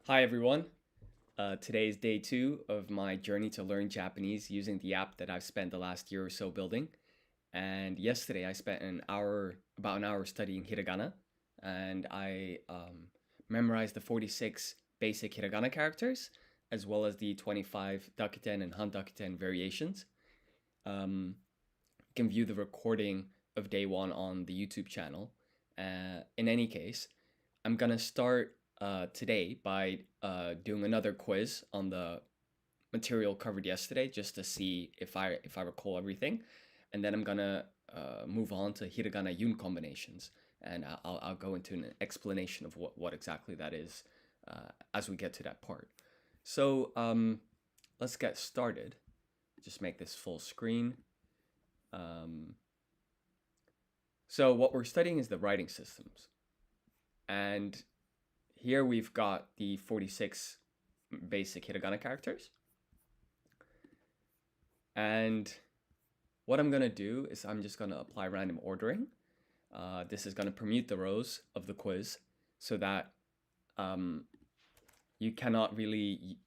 Hi everyone. Today is day 2 of my journey to learn Japanese using the app that I've spent the last year or so building. And yesterday I spent about an hour studying hiragana, and I memorized the 46 basic hiragana characters, as well as the 25 Dakuten and handakuten variations. You can view the recording of day 1 on the YouTube channel. In any case, I'm gonna start today by doing another quiz on the material covered yesterday, just to see if I recall everything, and then I'm gonna move on to hiragana yoon combinations, and I'll go into an explanation of what exactly that is as we get to that part. So let's get started. Just make this full screen. So what we're studying is the writing systems, and here we've got the 46 basic hiragana characters. And what I'm going to do is I'm just going to apply random ordering. This is going to permute the rows of the quiz so that you cannot really...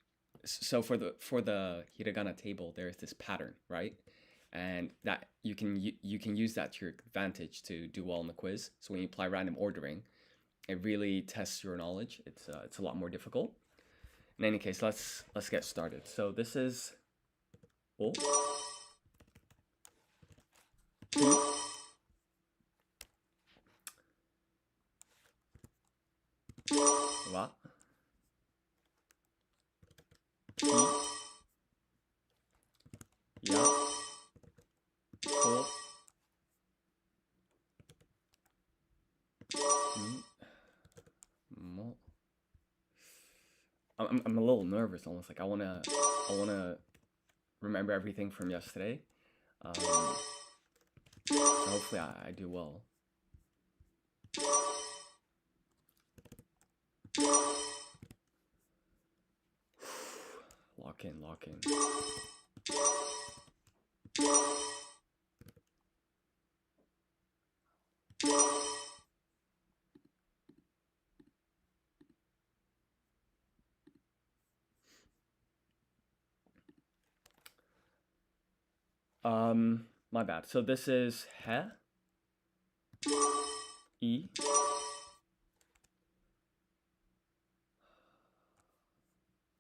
So for the hiragana table, there's this pattern, right? And that you can use that to your advantage to do well in the quiz. So when you apply random ordering, it really tests your knowledge. It's a lot more difficult. In any case, let's get started. So this is o, wa, ki, ya, ko, ni, mo. I'm a little nervous, almost like I wanna remember everything from yesterday. So hopefully I do well. Lock in. My bad. So this is he, I.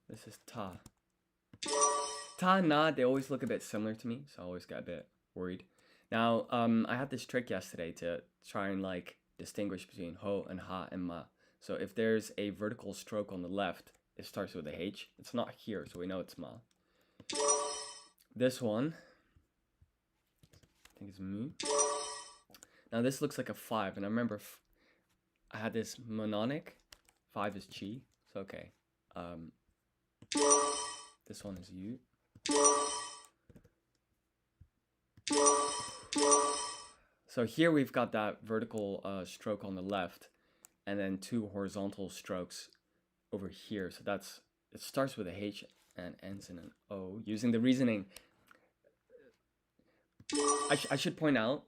This is ta. Ta and na, they always look a bit similar to me, so I always get a bit worried. Now, I had this trick yesterday to try and like distinguish between ho and ha and ma. So if there's a vertical stroke on the left, it starts with a H. It's not here, so we know it's ma. This one, I think it's mu. Now this looks like a 5, and I remember I had this mnemonic. 5 is chi, so okay. This one is you. So here we've got that vertical stroke on the left, and then 2 horizontal strokes over here. So it starts with a H and ends in an O. Using the reasoning, I should point out,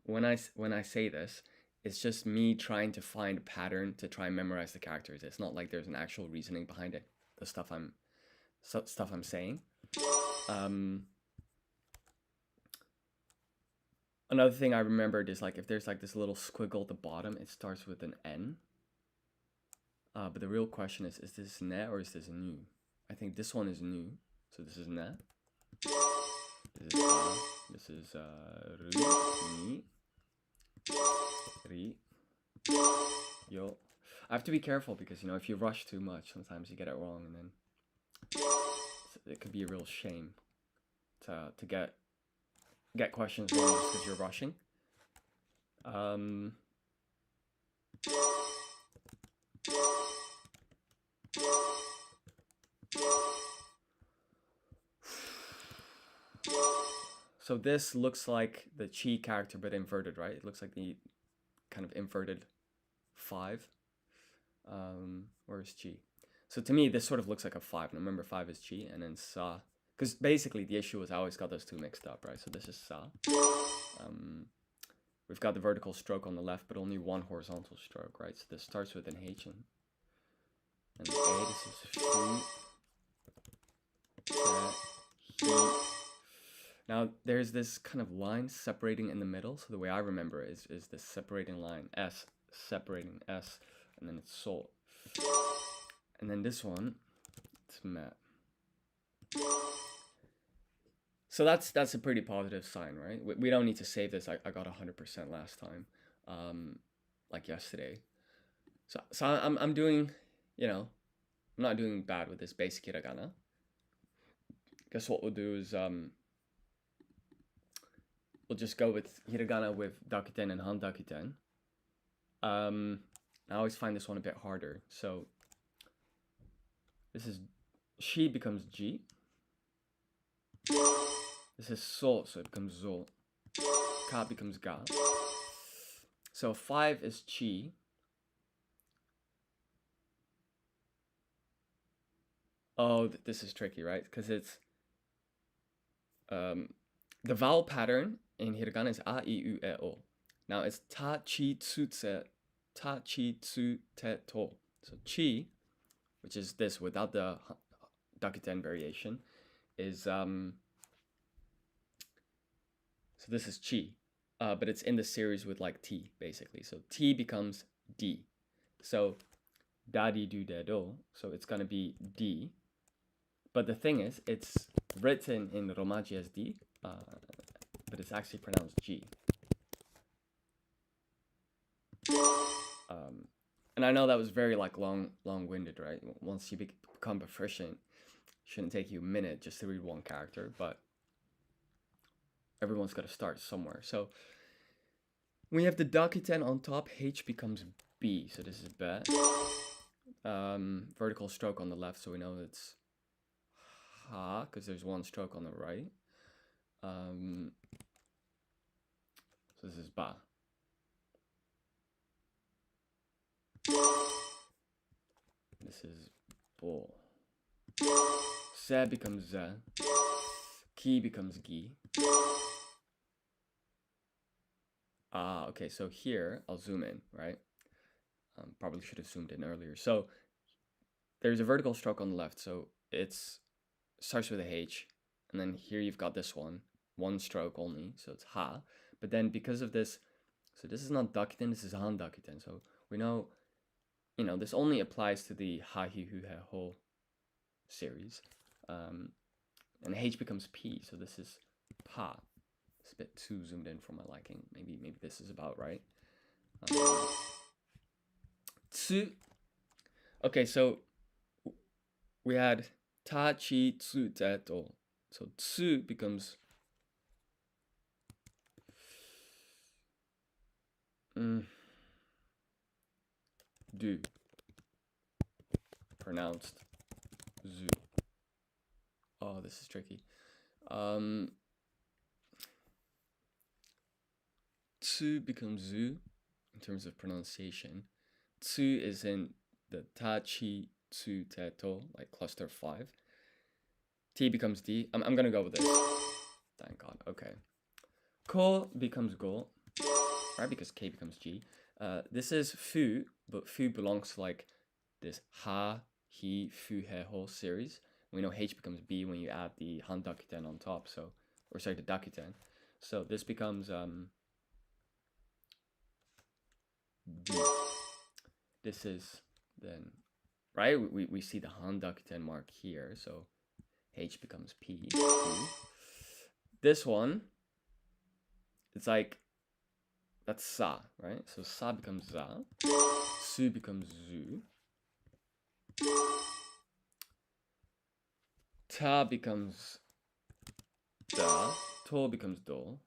when I say this, it's just me trying to find a pattern to try and memorize the characters. It's not like there's an actual reasoning behind it. The stuff I'm saying. Another thing I remembered is like if there's like this little squiggle at the bottom, it starts with an N. But the real question is this ne or is this nu? I think this one is nu, so this is ne. This is a. This is ru, ni, ri, yo. I have to be careful because, you know, if you rush too much, sometimes you get it wrong, and then it could be a real shame to get questions wrong just because you're rushing. So this looks like the chi character, but inverted, right? It looks like the kind of inverted 5. Where's chi? So to me, this sort of looks like a 5. And remember, 5 is chi, and then sa. Because basically, the issue is I always got those two mixed up, right? So this is sa. We've got the vertical stroke on the left, but only one horizontal stroke, right? So this starts with an H and A. This fu, te, hi. Now there's this kind of line separating in the middle. So the way I remember it is this separating line, S, separating S, and then it's sol. And then this one, it's me. So that's a pretty positive sign, right? We don't need to save this. I got 100% last time, like yesterday. So I'm doing, I'm not doing bad with this basic hiragana. Guess what we'll do is we'll just go with hiragana with dakuten and handakuten. I always find this one a bit harder. So this is shi becomes ji. This is sol, so it becomes zol. Ka becomes ga. So 5 is chi. Oh, this is tricky, right? Because it's the vowel pattern in hiragana is a, I, u, e, o. Now it's ta, chi, tsu, te, ta, chi, tsu, te, to. So chi, which is this without the dakuten variation, is so this is chi, but it's in the series with like t basically. So t becomes d. So da, di, do, de, do. So it's gonna be d. But the thing is, it's written in Romaji as D, but it's actually pronounced G. And I know that was very like long-winded, right? Once you become proficient, it shouldn't take you a minute just to read one character, but everyone's got to start somewhere. So when you have the Dakuten on top, H becomes B. So this is be. Vertical stroke on the left, so we know it's ha, because there's one stroke on the right. So this is ba. This is bo. Se becomes ze. Ki becomes gi. Ah, okay, so here, I'll zoom in, right? Probably should have zoomed in earlier. So there's a vertical stroke on the left, so it's starts with a H, and then here you've got this one stroke only, so it's ha. But then because of this, so this is not dakuten, this is handakuten. So we know, this only applies to the ha, hi, hu, he, ho series. And H becomes P, so this is pa. It's a bit too zoomed in for my liking. Maybe this is about right. Tsu. Okay, so we had ta, chi, tsu, te, to. So tsu becomes du. Pronounced zu. Oh, this is tricky. Tsu becomes zu in terms of pronunciation. Tsu is in the ta, chi, tsu, te, to, like cluster 5. T becomes D. I'm gonna go with this. Thank God. Okay. Ko becomes go, right? Because K becomes G. This is fu, but fu belongs to like this ha, hi, fu, he, ho series. We know H becomes B when you add the handakuten on top. So, or sorry, the dakuten. So this becomes D. This is then, right? We see the handakuten mark here. So H becomes P. This one, it's like, that's sa, right? So sa becomes za. Su becomes zu. Ta becomes da. To becomes do.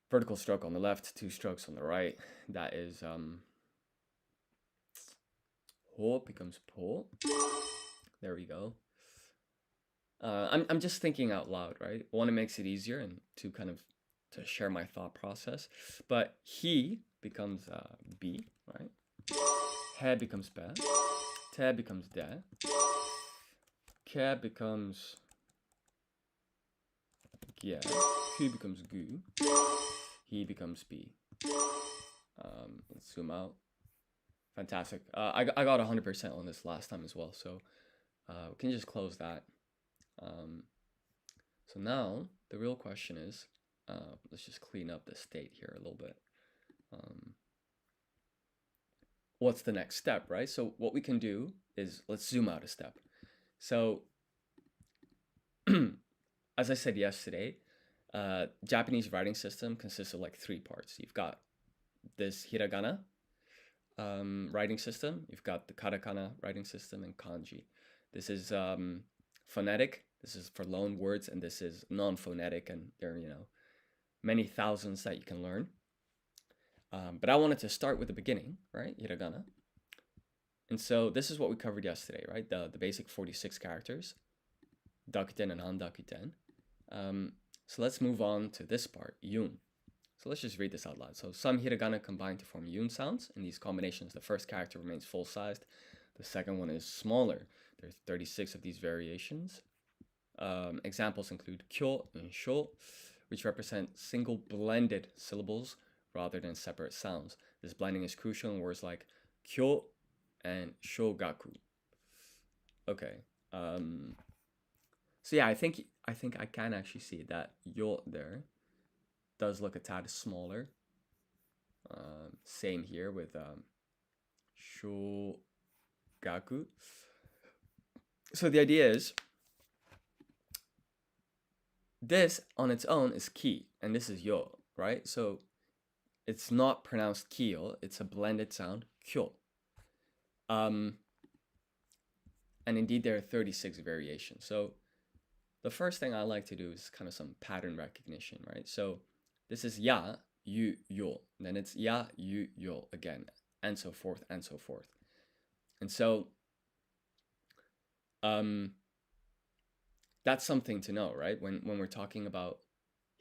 Vertical stroke on the left, 2 strokes on the right. That is ho becomes po. There we go. I'm just thinking out loud, right? One, it makes it easier, and two, kind of to share my thought process. But he becomes B, right? He becomes be. Te becomes de. Ke becomes gye. Ku becomes gu. He becomes B. Let's zoom out. Fantastic. I got 100% on this last time as well, so we can just close that. So now the real question is, let's just clean up the state here a little bit. What's the next step, right? So what we can do is, let's zoom out a step. So as I said yesterday, Japanese writing system consists of like 3 parts. You've got this hiragana writing system, you've got the katakana writing system, and kanji. This is phonetic, this is for loan words, and this is non-phonetic, and there are, you know, many thousands that you can learn. But I wanted to start with the beginning, right? Hiragana. And so this is what we covered yesterday, right? The basic 46 characters, Dakuten and handakuten. So let's move on to this part, yoon. So let's just read this out loud. So some hiragana combine to form yoon sounds. In these combinations, the first character remains full-sized. The second one is smaller. There's 36 of these variations. Examples include kyo and sho, which represent single blended syllables rather than separate sounds. This blending is crucial in words like kyo and shogaku. Okay. So yeah, I think I can actually see that yo there does look a tad smaller. Same here with shogaku. So the idea is, this on its own is ki, and this is yo, right? So it's not pronounced kyo, it's a blended sound, kyo. And indeed there are 36 variations. So the first thing I like to do is kind of some pattern recognition, right? So this is ya, you, yo. Then it's ya, you, yo again, and so forth, and so forth. And so that's something to know, right? When we're talking about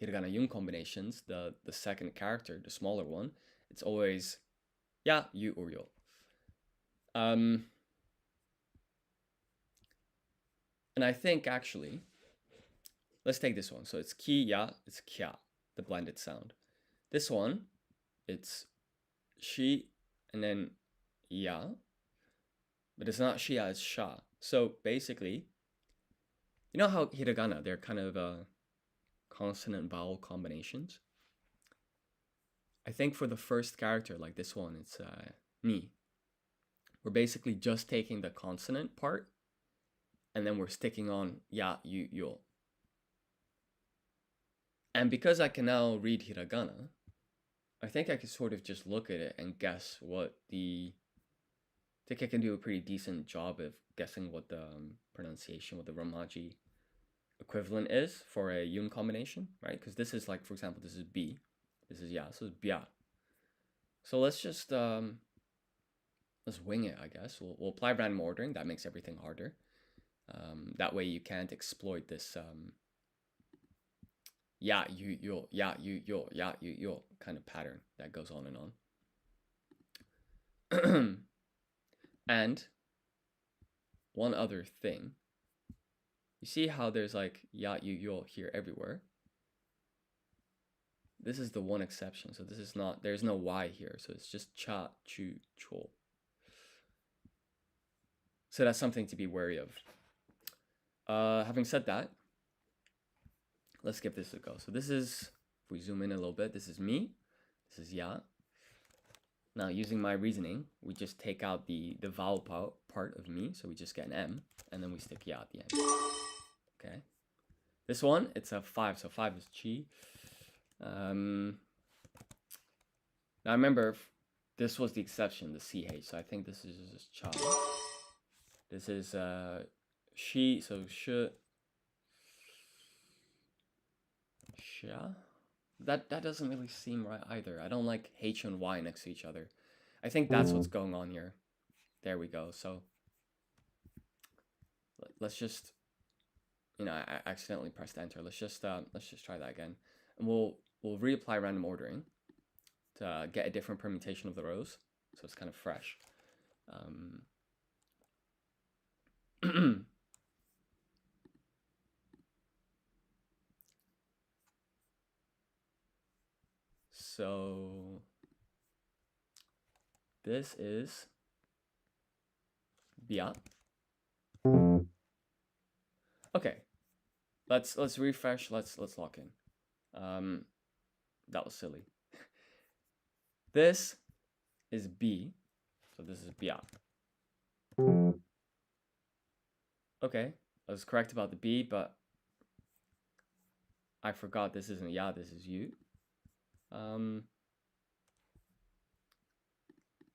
hiragana yoon combinations, the second character, the smaller one, it's always ya, you, or yo. And I think actually, let's take this one. So it's ki, ya, it's kya, the blended sound. This one, it's shi, and then ya, but it's not shi, ya, it's sha. So basically, you know how hiragana, they're kind of consonant vowel combinations? I think for the first character, like this one, it's ni. We're basically just taking the consonant part, and then we're sticking on ya, you, yo. And because I can now read hiragana, I think I can sort of just look at it and guess what I think I can do a pretty decent job of guessing what the pronunciation, what the Romaji equivalent is for a yoon combination, right? Because this is like, for example, this is B, this is ya, so it's bya. So let's just let's wing it, I guess. We'll apply random ordering. That makes everything harder. That way you can't exploit this ya, you, yo, ya, you, yo, ya, you, yo kind of pattern that goes on and on. And one other thing, you see how there's like ya, you, yo here everywhere? This is the one exception. So this is not, there's no y here. So it's just cha, chu, cho. So that's something to be wary of. Having said that, let's give this a go. So this is, if we zoom in a little bit, this is me, this is ya. Now using my reasoning, we just take out the vowel part of me, so we just get an M, and then we stick ya at the end. Okay. This one, it's a 5, so 5 is chi. Now remember, this was the exception, the CH, so I think this is just cha. This is she, so sh. Sha? That doesn't really seem right either. I don't like H and Y next to each other. I think that's what's going on here. There we go. So let's just, you know, I accidentally pressed enter. Let's just try that again, and we'll reapply random ordering to get a different permutation of the rows, so it's kind of fresh. So this is bia. Okay, let's refresh. Let's lock in. That was silly. This is B, so this is bia. Okay, I was correct about the B, but I forgot this isn't ya, this is you.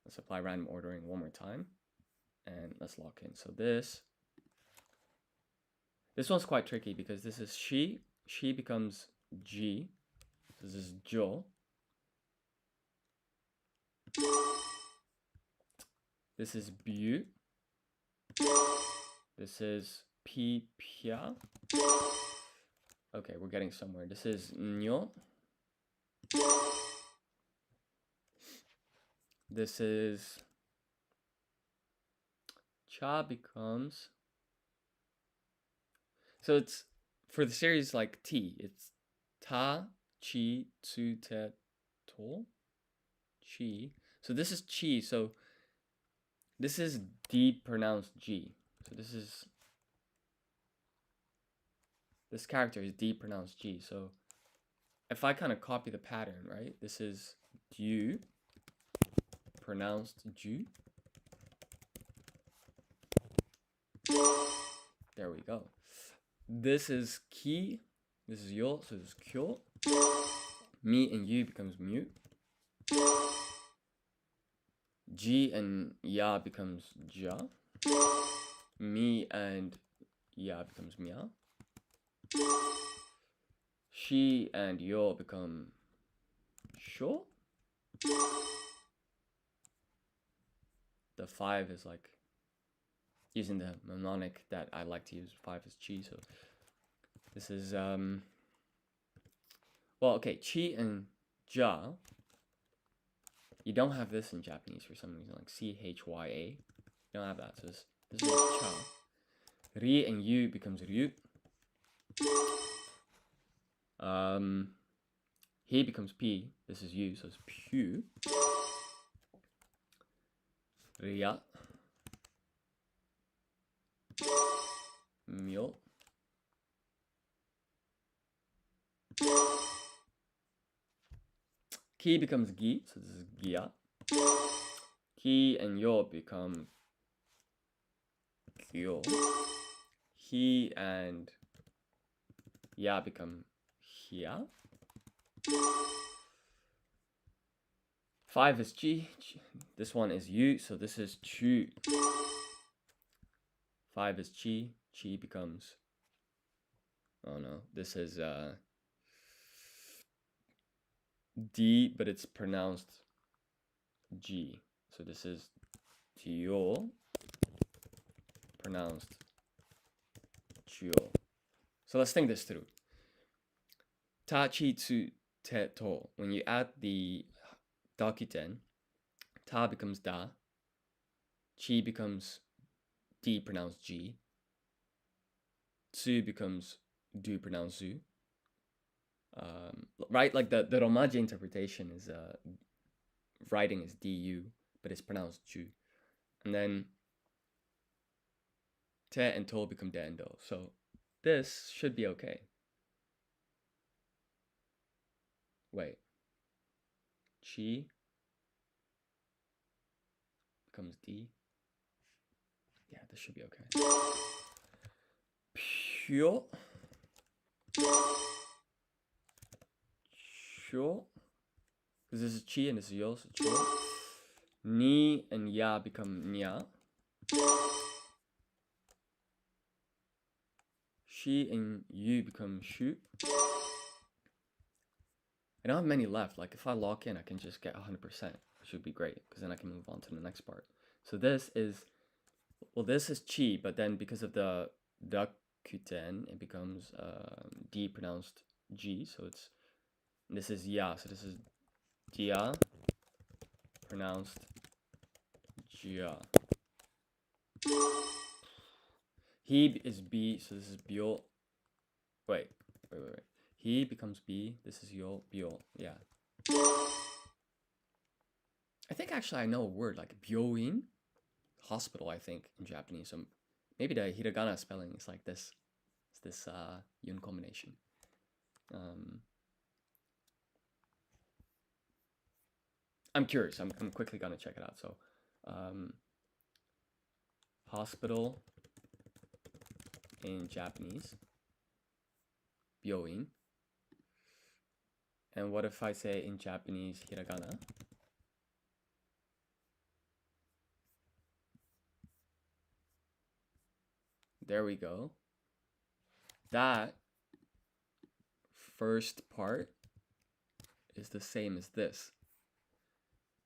Let's apply random ordering one more time, and let's lock in. So this one's quite tricky because this is she becomes G, so this is jo. This is bu. This is pi pia. Okay, we're getting somewhere. This is nyo. This is cha becomes. So it's for the series like T, it's ta, chi, tsu, te, to, chi. So this is chi. So this is D pronounced G. So this character is D pronounced G. So if I kind of copy the pattern, right? This is du pronounced ju. There we go. This is ki. This is yo. So this is kyo. Mi and yu becomes mu. Ji and ya becomes ja. Mi and ya becomes mia. She and yo become sho. The 5 is like using the mnemonic that I like to use. 5 is chi, so this is well, okay, chi and ja. You don't have this in Japanese for some reason, like chya. You don't have that, so this is cha. Ri and yu becomes ryu. He becomes p. This is yu, so it's pyu. Ria. Myo. Ki becomes gi, so this is gia. Ki and yo become kyo. He and ya become hia. 5 is chi. This one is yu, so this is chu. 5 is chi. Chi becomes, oh no, this is D, but it's pronounced G. So this is Tio, pronounced Chio. So let's think this through. Ta, chi, tsu, te, to. When you add the Dakuten, ta becomes da, chi becomes D pronounced G, tsu becomes du pronounced zu. Right, like the Romaji interpretation is writing is du, but it's pronounced ju. And then te and to become de and do. So this should be okay. Wait. Chi becomes D. Yeah, this should be okay. Pyo. Cho. Because this is chi and this is yo, so cho. Ni and ya become nya. She and you become shu. I don't have many left. Like if I lock in, I can just get 100%, which would be great because then I can move on to the next part. So this is, well, this is chi, but then because of the dakuten, it becomes D pronounced G. So it's, this is ya, so this is dia pronounced jia. He is B, so this is bio. Wait. He becomes B, this is yo, bio. Yeah. I think actually I know a word like byoin. hospital, I think, in Japanese. So maybe the hiragana spelling is like this. It's this yoon combination. I'm curious. I'm quickly gonna check it out. So, hospital in Japanese, 病院. And what if I say in Japanese hiragana? There we go. That first part is the same as this.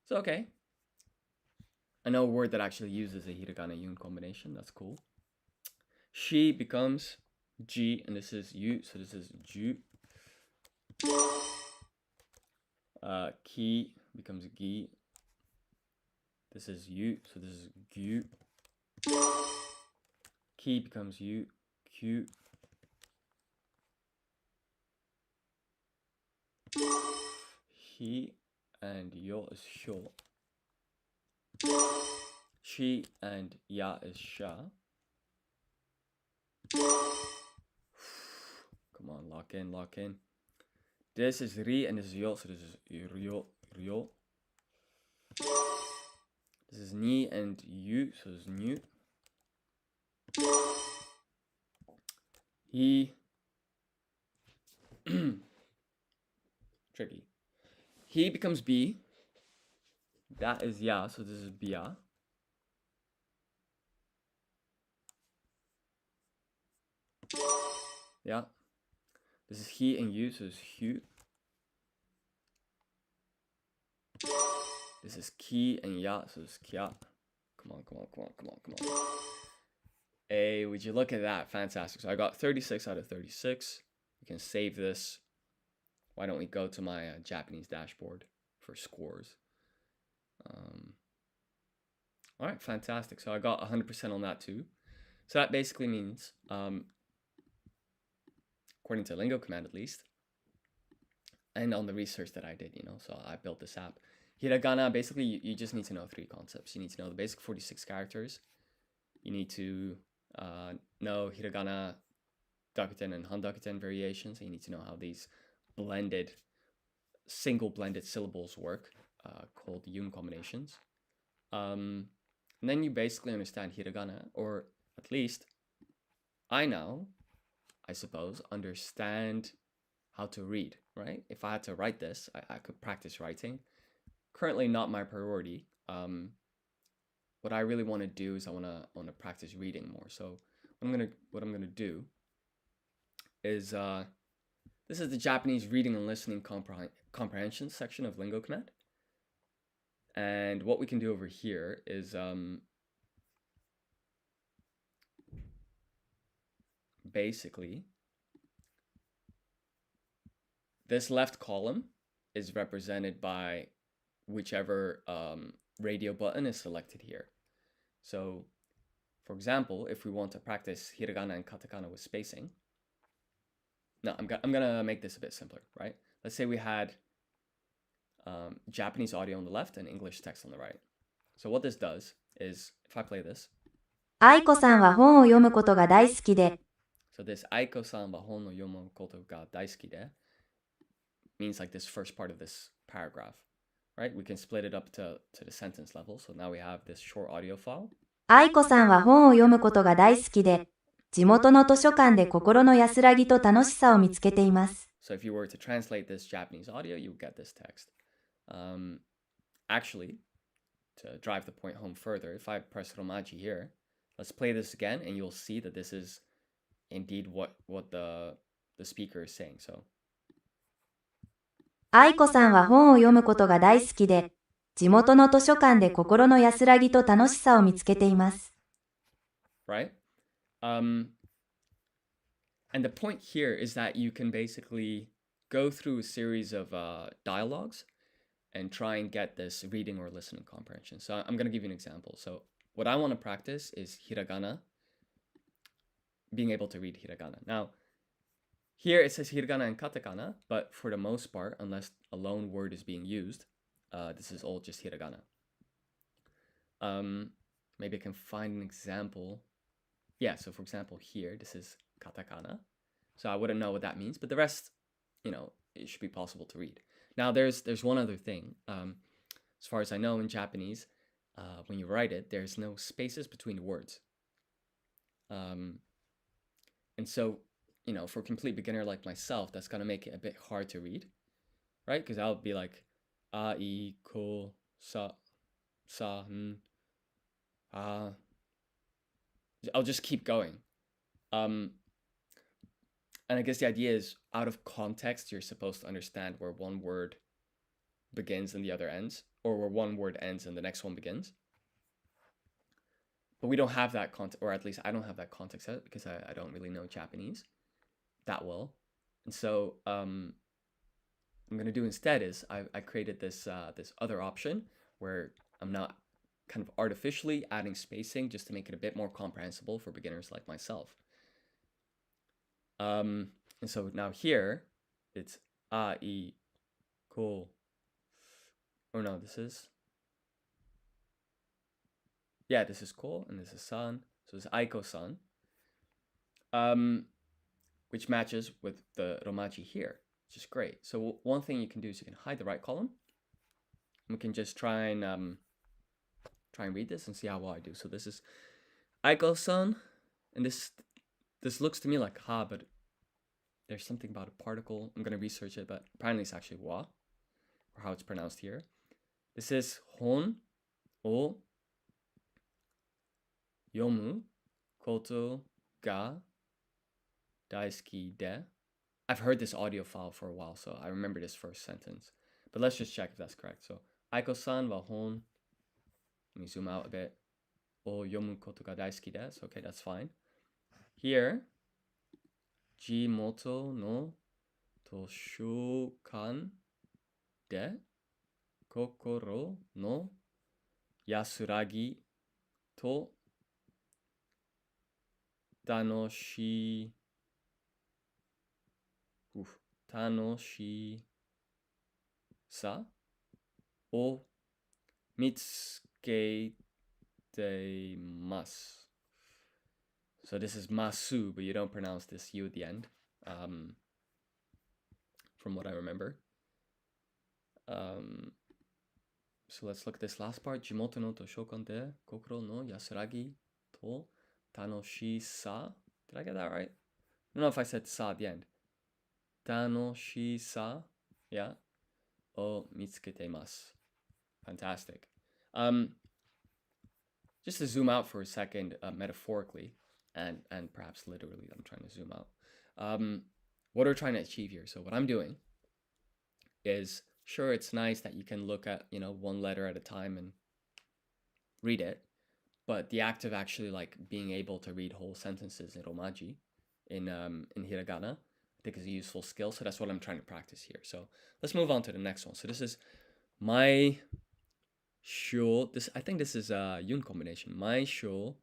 So, okay. I know a word that actually uses a hiragana yoon combination. That's cool. She becomes ji, and this is yu, so this is ju. Ki becomes gi. This is yu, so this is gyu. Ki becomes yu, kyu. He and yo is hyo. She and ya is sha. Come on, lock in, lock in. This is ri and this is yo, so this is ryo, ryo. This is ni and yu, so this is nyu. He tricky. He becomes B. That is ya, so this is bia. Yeah. This is he and you, so it's hu. This is ki and ya, so it's kya. Come on, come on, come on, come on, come on. Hey, would you look at that? Fantastic. So I got 36 out of 36. You can save this. Why don't we go to my Japanese dashboard for scores? All right, fantastic. So I got 100% on that too. So that basically means, according to LingoCommand at least, and on the research that I did, so I built this app. Hiragana, basically, you just need to know 3 concepts. You need to know the basic 46 characters. You need to know hiragana, dakuten, and handakuten variations. And you need to know how these single blended syllables work, called yoon combinations. And then you basically understand hiragana, or at least I now, I suppose, understand how to read, right? If I had to write this, I could practice writing. Currently not my priority. What I really want to do is I want to practice reading more. So what I'm gonna do is this is the Japanese reading and listening comprehension section of LingoCommand. And what we can do over here is basically this left column is represented by whichever radio button is selected here. So, for example, if we want to practice hiragana and katakana with spacing, no, I'm gonna make this a bit simpler, right? Let's say we had Japanese audio on the left and English text on the right. So what this does is, if I play this, 愛子さんは本を読むことが大好きで so this Aiko-san wa hon no yomu koto ga daisuki de means like this first part of this paragraph, right? We can split it up to the sentence level. So now we have this short audio file. 愛子さんは本を読むことが大好きで、地元の図書館で心の安らぎと楽しさを見つけています。So if you were to translate this Japanese audio, you would get this text. Actually, to drive the point home further, if I press Romaji here, let's play this again, and you'll see that this is indeed what the speaker is saying. So, 愛子さんは本を読むことが大好きで、地元の図書館で心の安らぎと楽しさを見つけています。right? And the point here is that you can basically go through a series of dialogues and try and get this reading or listening comprehension. So I'm going to give you an example. So what I want to practice is hiragana, being able to read hiragana. Now, here it says hiragana and katakana, but for the most part, unless a lone word is being used, this is all just hiragana. maybe I can find an example. Yeah, so for example, here, this is katakana. So I wouldn't know what that means, but the rest, it should be possible to read. Now, there's one other thing. As far as I know, in Japanese, when you write it, there's no spaces between the words. And so, for a complete beginner like myself, that's going to make it a bit hard to read, right? Because I'll be like, a, I, ko, sa, n, a. I'll just keep going. And I guess the idea is, out of context, you're supposed to understand where one word begins and the other ends, or where one word ends and the next one begins. But we don't have that context, or at least I don't have that context yet, because I don't really know Japanese that well. And so I'm going to do instead is I created this other option where I'm now kind of artificially adding spacing just to make it a bit more comprehensible for beginners like myself. And so now here it's a, I, ko, or no, this is ko, and this is san. So it's aiko-san, which matches with the romaji here, which is great. So one thing you can do is you can hide the right column. We can just try and read this and see how well I do. So this is aiko-san, and this looks to me like ha, but there's something about a particle. I'm gonna research it, but apparently it's actually wa, or how it's pronounced here. This is hon o yomu koto ga daisuki de. I've heard this audio file for a while, so I remember this first sentence. But let's just check if that's correct. So, aiko-san wa hon. Let me zoom out a bit. O yomu koto ga daisuki desu. Okay, that's fine. Here, jimoto no toshokan de kokoro no yasuragi to tanoshi sa o mitsuketemasu. So this is masu, but you don't pronounce this u at the end, from what I remember. So let's look at this last part. Jimoto no toshokan de kokoro no yasuragi to tanoshi sa. Did I get that right? I don't know if I said sa at the end. Tanoshi sa, yeah, o mitsuketemasu. Fantastic. Just to zoom out for a second, metaphorically, and perhaps literally, I'm trying to zoom out. What we're trying to achieve here. So what I'm doing is, sure, it's nice that you can look at, one letter at a time and read it, but the act of actually like being able to read whole sentences in romaji, in hiragana, I think is a useful skill. So that's what I'm trying to practice here. So let's move on to the next one. So this is my show. I think this is a yoon combination. My show,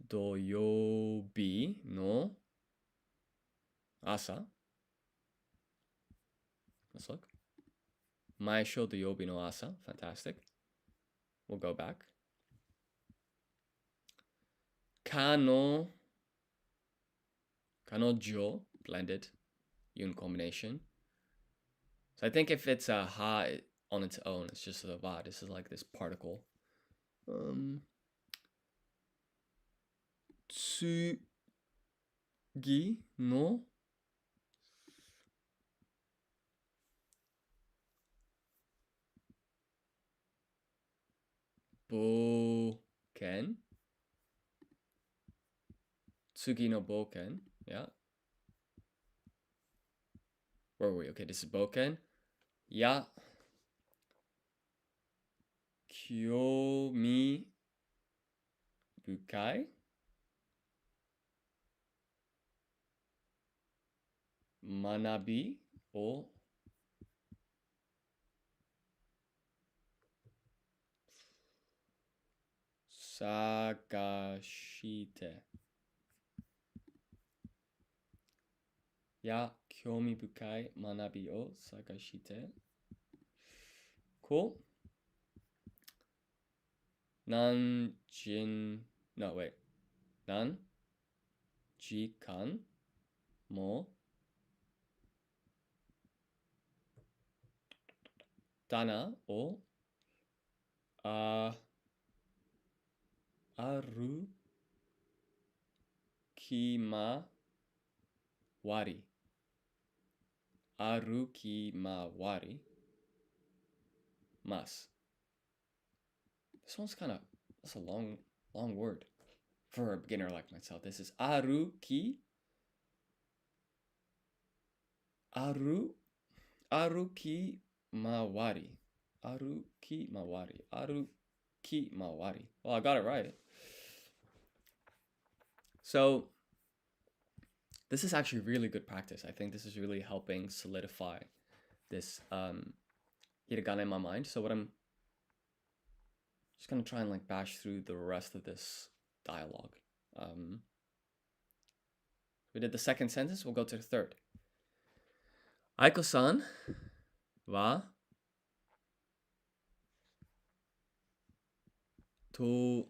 doyobi no asa. Let's look. My show doyobi no asa. Fantastic. We'll go back. Kanojo, blended yoon combination. So I think if it's a ha on its own, it's just a va. This is like this particle. Tsugi no boken. Tsugi no boken. Yeah. Where were we? Okay, this is boken. Ya. Kyomi bukai. Manabi o sagashite. Ya kyomi bukai manabi o sagashite. Cool. nanjin, no, wait. Nan, jikan, mo, dana, o, aru, kima, wari. Aru kima wari. Mas. This one's that's a long word for a beginner like myself. This is aru ki mawari. Aru ki mawari. Well, I got it right. So this is actually really good practice. I think this is really helping solidify this hiragana in my mind. So what I'm just gonna try and like bash through the rest of this dialogue. We did the second sentence, we'll go to the third. Aiko-san wa to.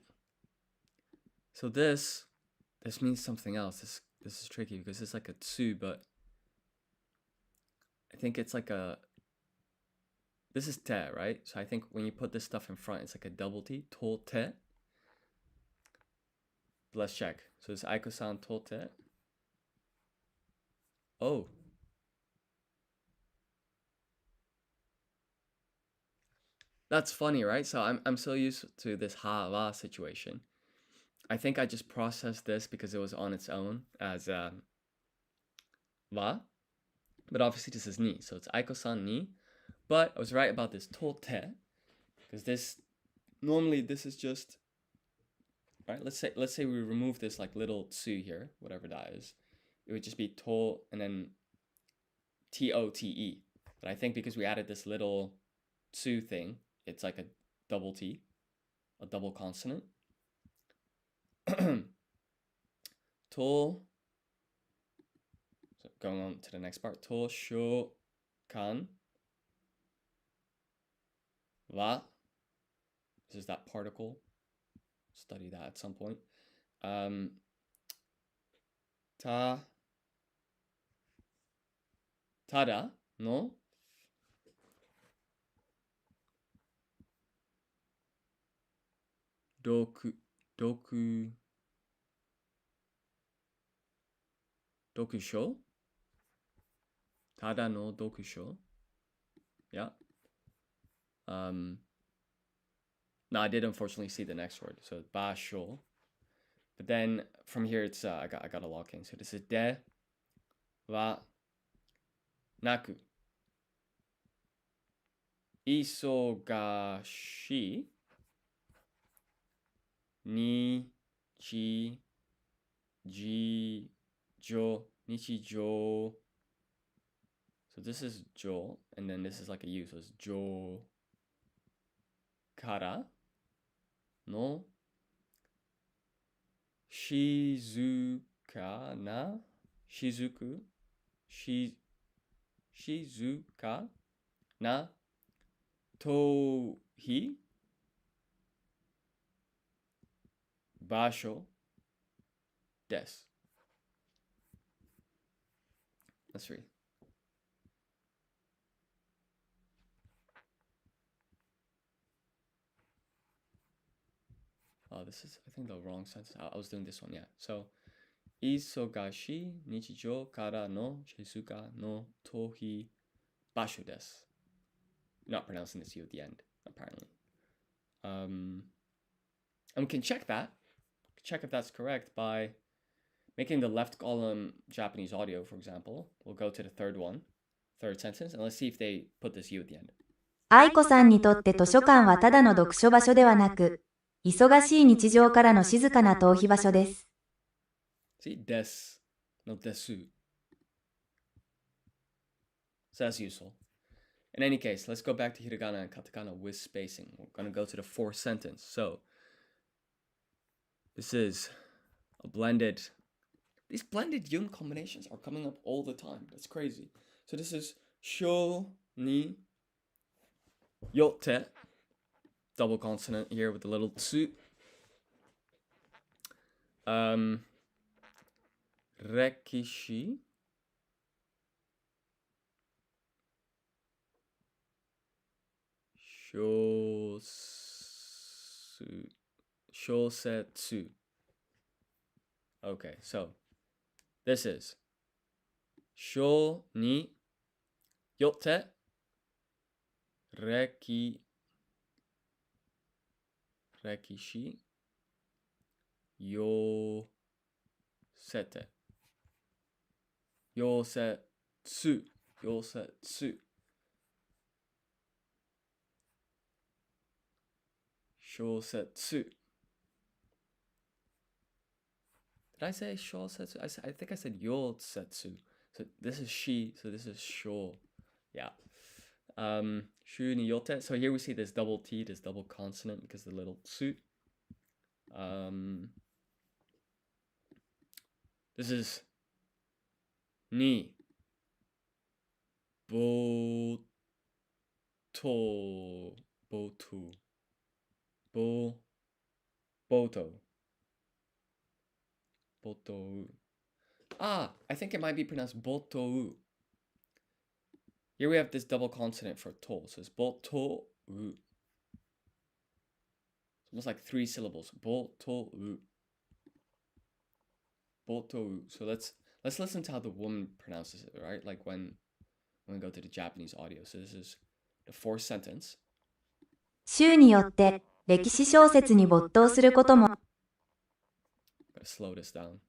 So this means something else. This is tricky because it's like a tsu, but I think it's like this is te, right? So I think when you put this stuff in front, it's like a double T, to te. Let's check. So it's Aiko-san to te. Oh. That's funny, right? So I'm so used to this ha wa situation. I think I just processed this because it was on its own as wa. But obviously this is ni. So it's Aiko-san ni. But I was right about this to te. Because normally this is just, right? Let's say we remove this like little tsu here, whatever that is. It would just be to and then tote. But I think because we added this little tsu thing, it's like a double T, a double consonant. To, so going on to the next part. To sho kan wa. This is that particle. Study that at some point. Tada no dokusho. Tada no dokusho. Yeah. No, I did unfortunately see the next word. So basho. But then from here it's I got a lock in. So this is de wa naku. Isogashi nichijo. So this is jo, and then this is like a u. So it's jo kara no shizuku shizuka na tohi basho desu. Let's read. Oh, this is, I think, the wrong sentence. I was doing this one, yeah. So, isogashi nichijou kara no shizuka no tohi basho desu. Not pronouncing this U at the end, apparently. And we can check that. Check if that's correct by making the left column Japanese audio, for example. We'll go to the third sentence, and let's see if they put this U at the end. 愛子さんにとって図書館はただの読書場所ではなく、忙しい日常からの静かな逃避場所です。See, des, no desu. So that's useful. In any case, let's go back to hiragana and katakana with spacing. We're going to go to the fourth sentence. So, this is a blended. These blended yoon combinations are coming up all the time. That's crazy. So this is sho ni yotte double consonant here with the little tsu. Rekishi. Shosetsu. Okay, so this is sho ni yotte rekishi yosete. Yosetsu. Yosetsu. Shosetsu. Did I say shosetsu? I think I said yosetsu. So this is shi, so this is sho. Yeah. Shu ni yote. So here we see this double T, this double consonant because of the little tsu. This is ni boto boto boto boto. I think it might be pronounced botou. Here we have this double consonant for to, so it's botou. It's almost like 3 syllables. Botou. Botou. So let's listen to how the woman pronounces it, right? Like when we go to the Japanese audio. So this is the fourth sentence. 週によって歴史小説に没頭することも Gotta slow this down.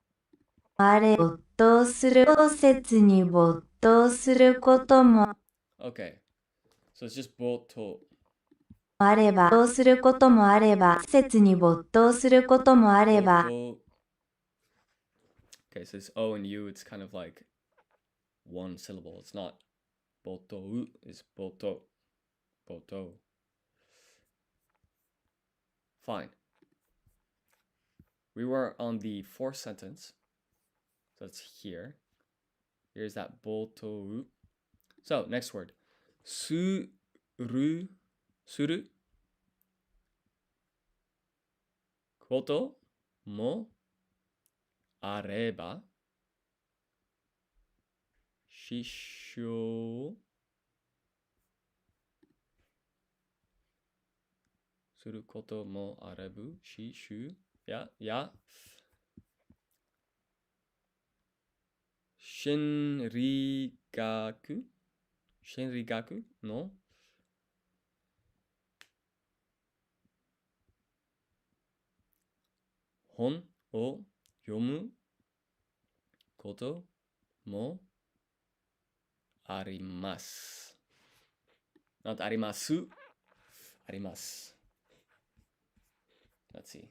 没頭する小説に没頭することも Okay. So it's just botou. あれば、没頭することもあれば、説に没頭することもあれば、 Botou. Okay, so it's O and U, it's kind of like one syllable. It's not botou, it's botou. Botou. Fine. We were on the fourth sentence. So it's here. Here's that botou. So next word. Suru. Koto mo areba. Shisho. Suru koto mo arebu. Shishu. Yeah. Shinrigaku no hon o yomu koto mo arimasu. Not arimasu. Arimasu. Let's see.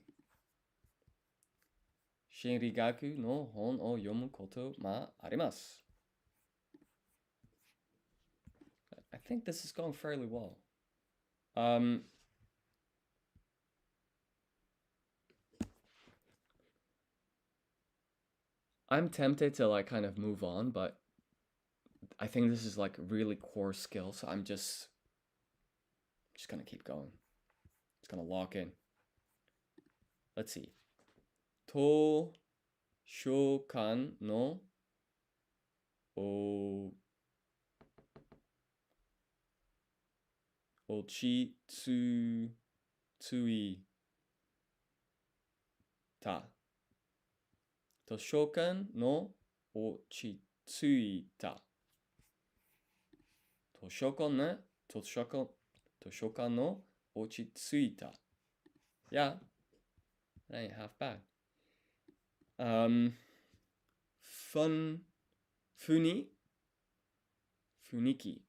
Shinrigaku no hon o yomu koto ma arimasu. I think this is going fairly well. I'm tempted to like kind of move on, but I think this is like really core skill, so I'm just gonna keep going. Just gonna lock in. Let's see. To shokan no ochi tsui ta. To shokan no ochi tsui ta. To shokan ne. To shokan no ochi tsuita. Yeah. That ain't half bad. Funiki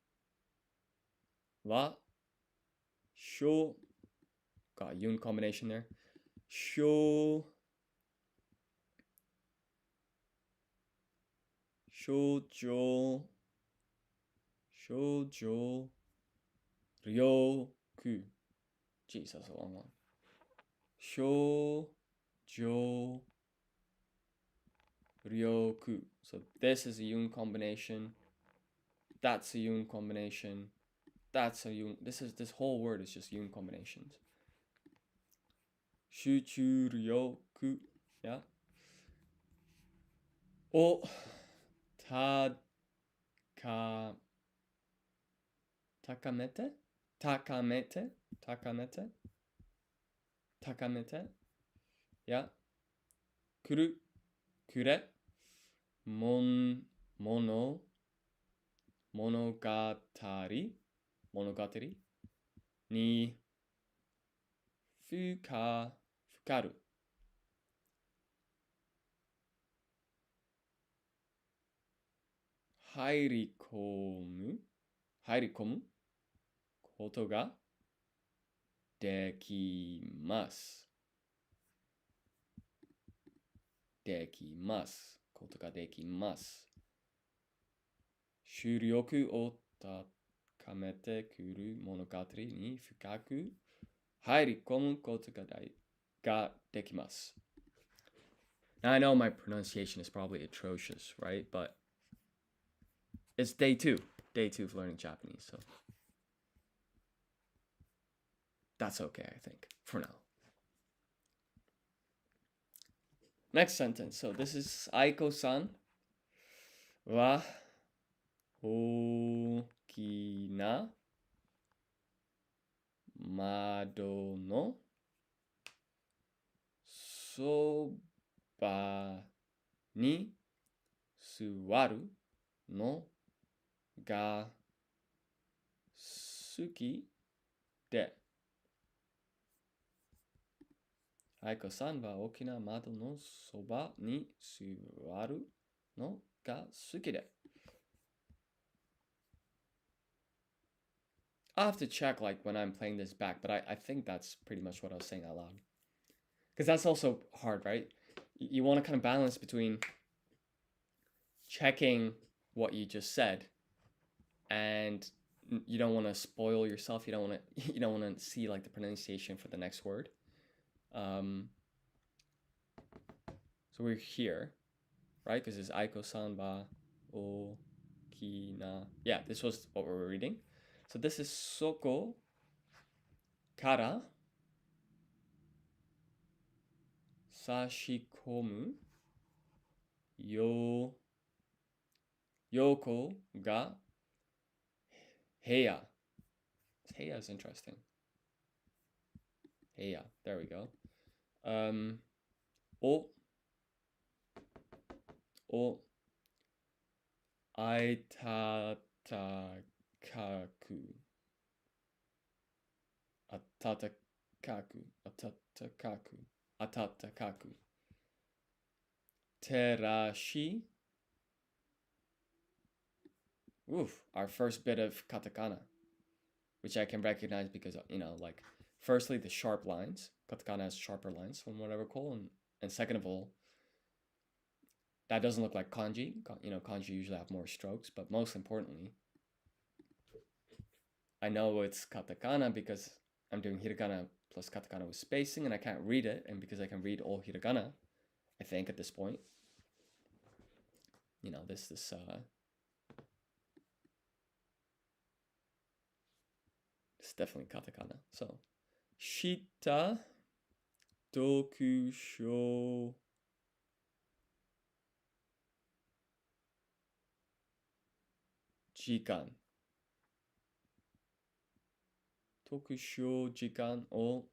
wa sho. Got a yoon combination there. Shoujo ryoku. Jeez, that's a long one. Shoujo ryoku. So this is a yoon combination. That's a yoon combination. That's a yoon. This whole word is just yoon combinations. 集中力 yeah を高めて高めて高めて高めて yeah くるくれ物語物語に深る入り込むことができます。ことができます。視力を高めてくる物語に深く入り込むことができます。Now, I know my pronunciation is probably atrocious, right? But it's day two of learning Japanese, so that's okay, I think, for now. Next sentence. So this is Aiko-san wa 大きな窓のそばに座るのが好きで、愛子さんは大きな窓のそばに座るのが好きで。I'll have to check like when I'm playing this back, but I think that's pretty much what I was saying out loud. Because that's also hard, right? You want to kind of balance between checking what you just said and you don't want to spoil yourself. You don't want to see like the pronunciation for the next word. So we're here, right? Because it's Aiko-san ba okina. Yeah, this was what we were reading. So this is soko kara sashikomu yoko ga heya. Heya is interesting. Heya, there we go. O aitatakaku. Atatakaku. Terashi. Oof, our first bit of katakana, which I can recognize because, like, firstly, the sharp lines. Katakana has sharper lines from what I recall. And second of all, that doesn't look like kanji. Kanji usually have more strokes, but most importantly, I know it's katakana because I'm doing hiragana plus katakana with spacing, and I can't read it, and because I can read all hiragana, I think at this point, this it's definitely katakana. So, shita dokusho jikan. Tokusho jikan o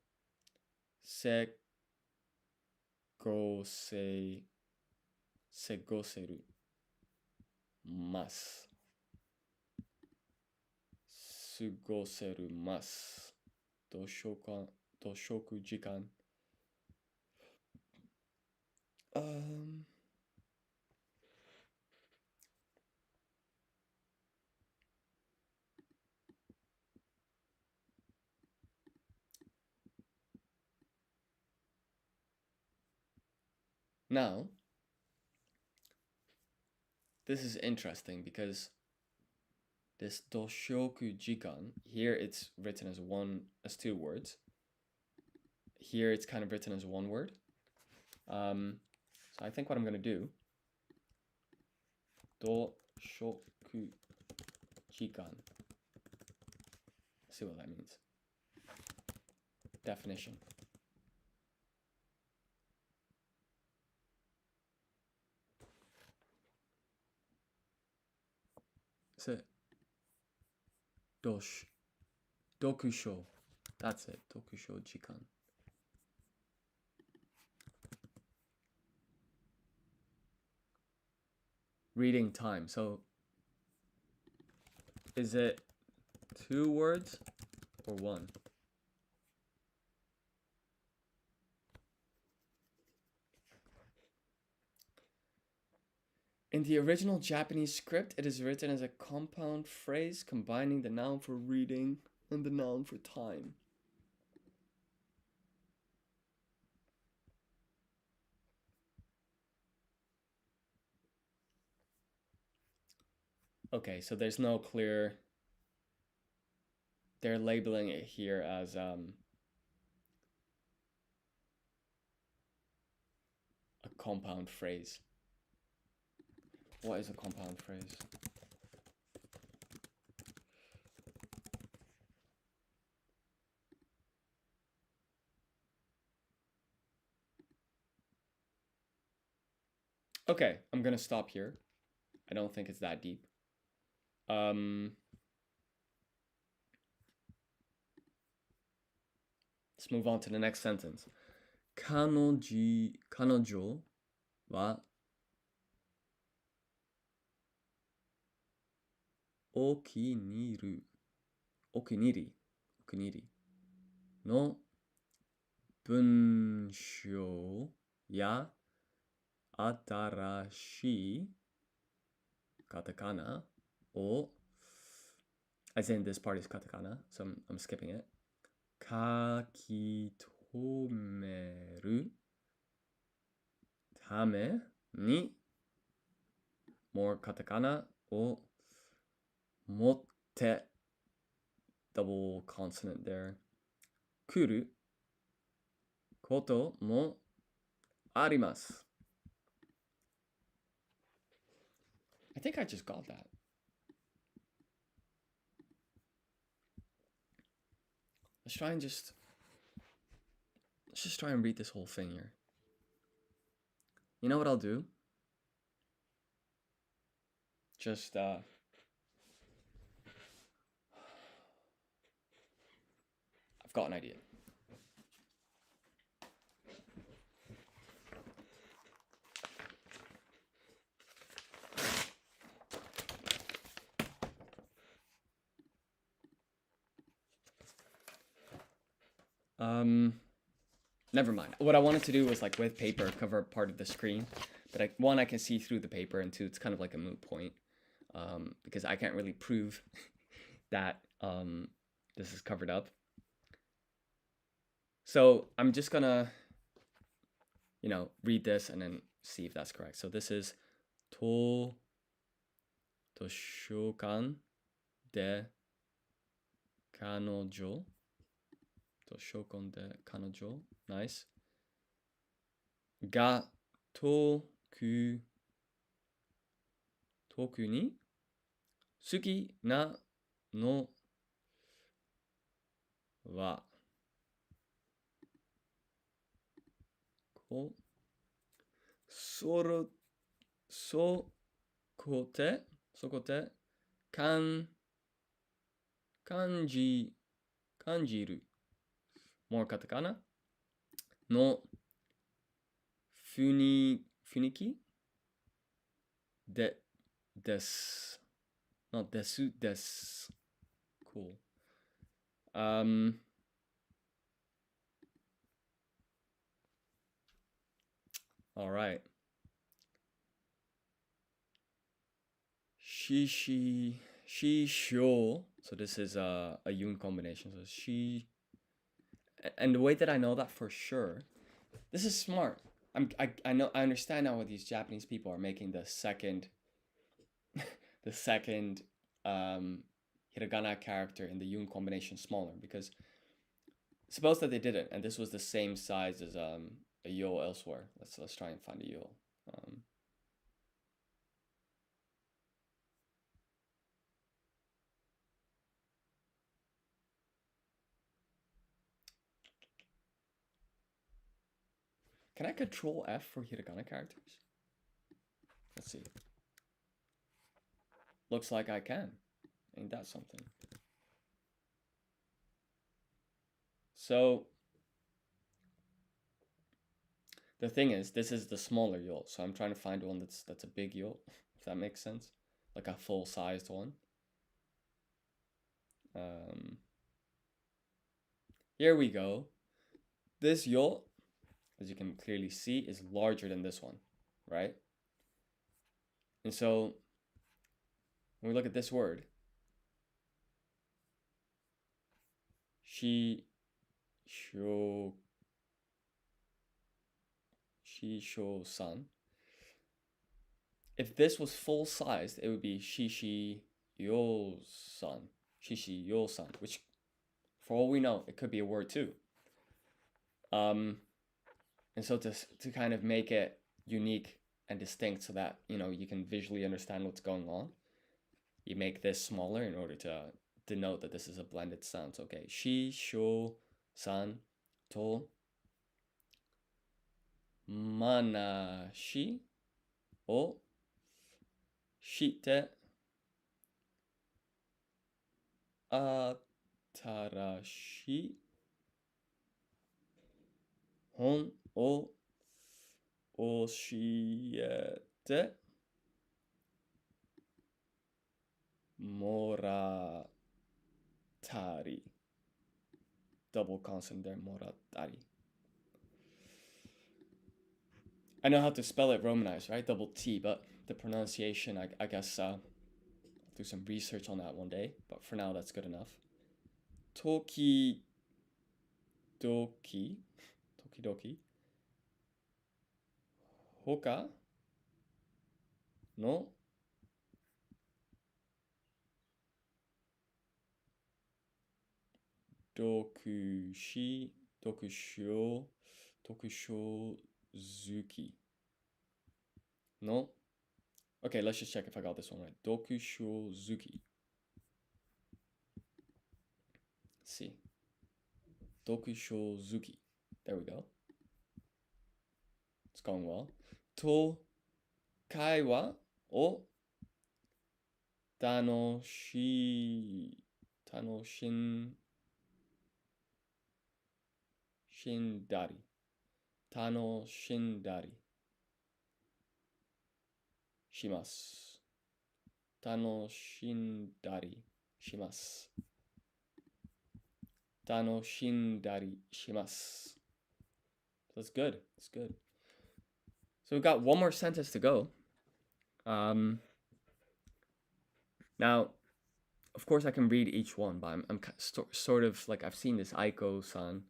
segoseru mas. Sugoseru mas. Doshoku jikan. Now, this is interesting because this doshoku jikan, here it's written as two words. Here it's kind of written as one word. So I think what I'm going to do, doshoku jikan. See what that means. Definition. Is it dosh? Dokusho. That's it. Dokusho jikan. Reading time. So is it 2 words or 1? In the original Japanese script, it is written as a compound phrase combining the noun for reading and the noun for time. Okay, so there's no clear... They're labeling it here as a compound phrase. What is a compound phrase? Okay, I'm gonna stop here. I don't think it's that deep. Let's move on to the next sentence. 彼女はお気に入りの文章や新しいカタカナを as in this part is katakana, so I'm skipping it. 書き留めるために more katakana を持って double consonant there 来ることもあります。I think I just got that. Let's just try and read this whole thing here. You know what I'll do? Just I've got an idea. Never mind. What I wanted to do was like with paper cover part of the screen, but one, I can see through the paper, and two, it's kind of like a moot point, because I can't really prove that this is covered up. So I'm just gonna, read this and then see if that's correct. So this is 図書館で彼女 図書館で彼女 nice が特に好きなのはそこで感じる more カタカナの雰囲気です not です cool all right she sure so this is a yoon combination so she and the way that I know that for sure this is smart I understand now why these Japanese people are making the second hiragana character in the yoon combination smaller because suppose that they didn't and this was the same size as a yo elsewhere. Let's try and find a yo. Can I control F for hiragana characters? Let's see. looks like I can. Ain't that something? So the thing is, this is the smaller yol, so I'm trying to find one that's a big yol, if that makes sense, like a full-sized one. Here we go. This yol, as you can clearly see, is larger than this one, right? And so when we look at this word, she sho san. If this was full sized, it would be shishi yo san. Shishi yo san, which for all we know, it could be a word too. And so to kind of make it unique and distinct so that, you know, you can visually understand what's going on, you make this smaller in order to denote that this is a blended sound. So, okay, shi, sho, san, to, manashi, o, shite, atarashi, hon o oshiete moratari. Double consonant there, moratari. I know how to spell it romanized, right? Double T, but the pronunciation, I guess I'll do some research on that one day. But for now, that's good enough. Toki doki, toki doki, hoka no dokusho zuki no. Okay, let's just check if I got this one right. Dokusho zuki. Let's see. Dokusho zuki. There we go. It's going well. To kaiwa o tanoshin shindari. Tanoshindari. Shimasu. Tanoshindari shimasu. Tanoshindari shimasu. That's good. That's good. So we've got one more sentence to go. Now, of course, I can read each one, but I'm sort of like, I've seen this Aiko-san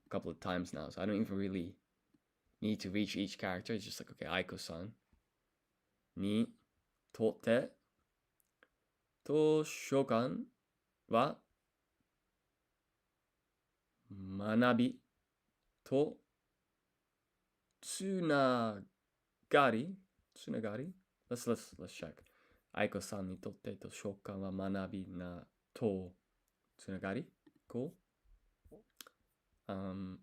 a couple of times now, so I don't even really need to reach each character. It's just like, okay, Aiko-san ni totte toshokan wa manabi to tsunagari. Let's check. Aiko-san ni totte toshokan wa manabi na to tsunagari. Cool.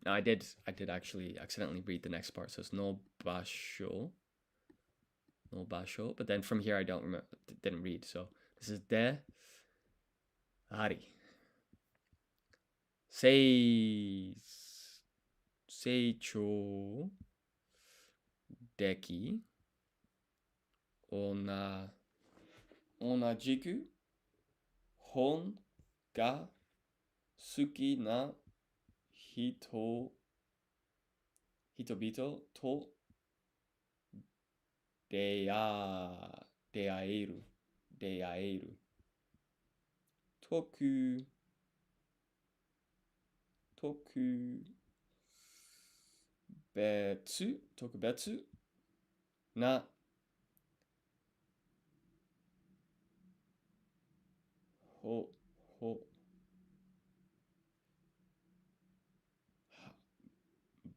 I did actually accidentally read the next part. So it's no basho, but then from here I didn't read. So this is de ari. Seichou deki onajiku hon ga suki na hitobito to deaeru. Toku betsu na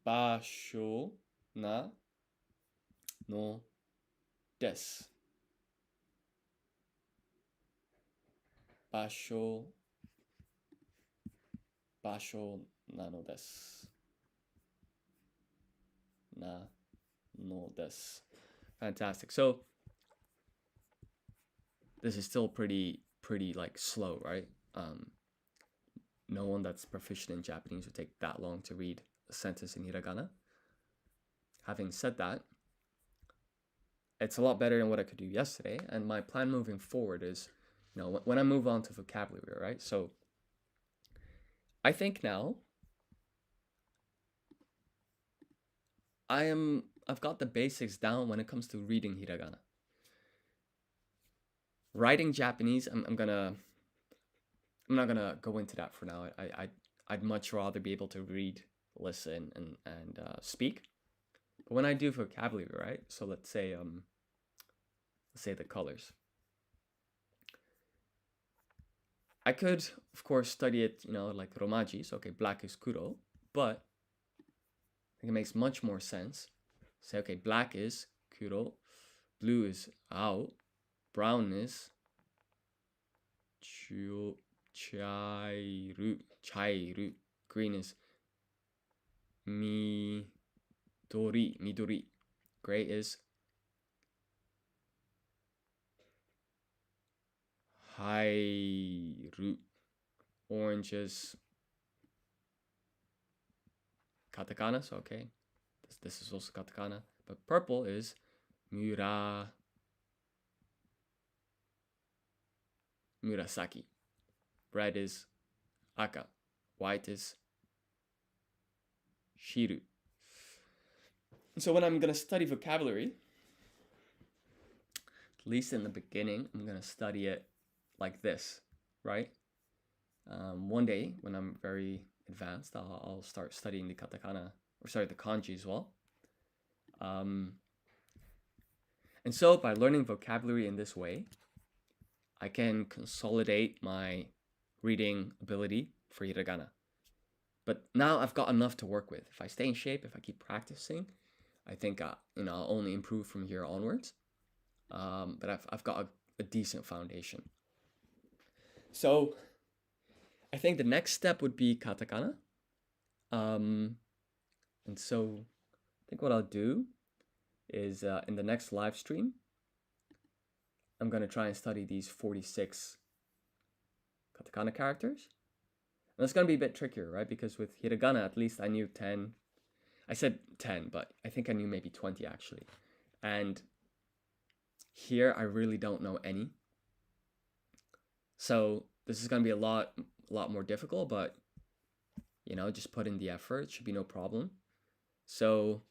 basho na no desu. Basho na no desu. Na no desu. Fantastic. So this is still pretty like slow, right? No one that's proficient in Japanese would take that long to read a sentence in hiragana. Having said that, it's a lot better than what I could do yesterday, and my plan moving forward is, when I move on to vocabulary, right? So I think now I've got the basics down when it comes to reading hiragana. Writing Japanese, I'm not gonna go into that for now. I'd much rather be able to read, listen, and speak. But when I do vocabulary, right? So let's say the colors. I could, of course, study it, like romaji. So okay, black is kuro, but I think it makes much more sense. Say okay, black is kuro, blue is ao, brown is chairu, green is midori, gray is hairu, orange is katakana, so okay, this is also katakana, but purple is murasaki, red is aka, white is shiru. So when I'm gonna study vocabulary, at least in the beginning, I'm gonna study it like this, right? One day when I'm very advanced, I'll start studying the katakana, the kanji as well. And so by learning vocabulary in this way, I can consolidate my reading ability for hiragana. But now I've got enough to work with. If I stay in shape, if I keep practicing, I think I'll only improve from here onwards. But I've got a decent foundation. So I think the next step would be katakana. And so I think what I'll do is in the next live stream, I'm going to try and study these 46 katakana characters. And it's going to be a bit trickier, right? Because with hiragana, at least I knew 10. I said 10, but I think I knew maybe 20 actually. And here I really don't know any. So this is going to be a lot more difficult, but just put in the effort. It should be no problem. So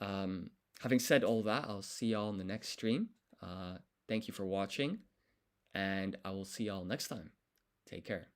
having said all that, I'll see y'all in the next stream. Thank you for watching, and I will see y'all next time. Take care.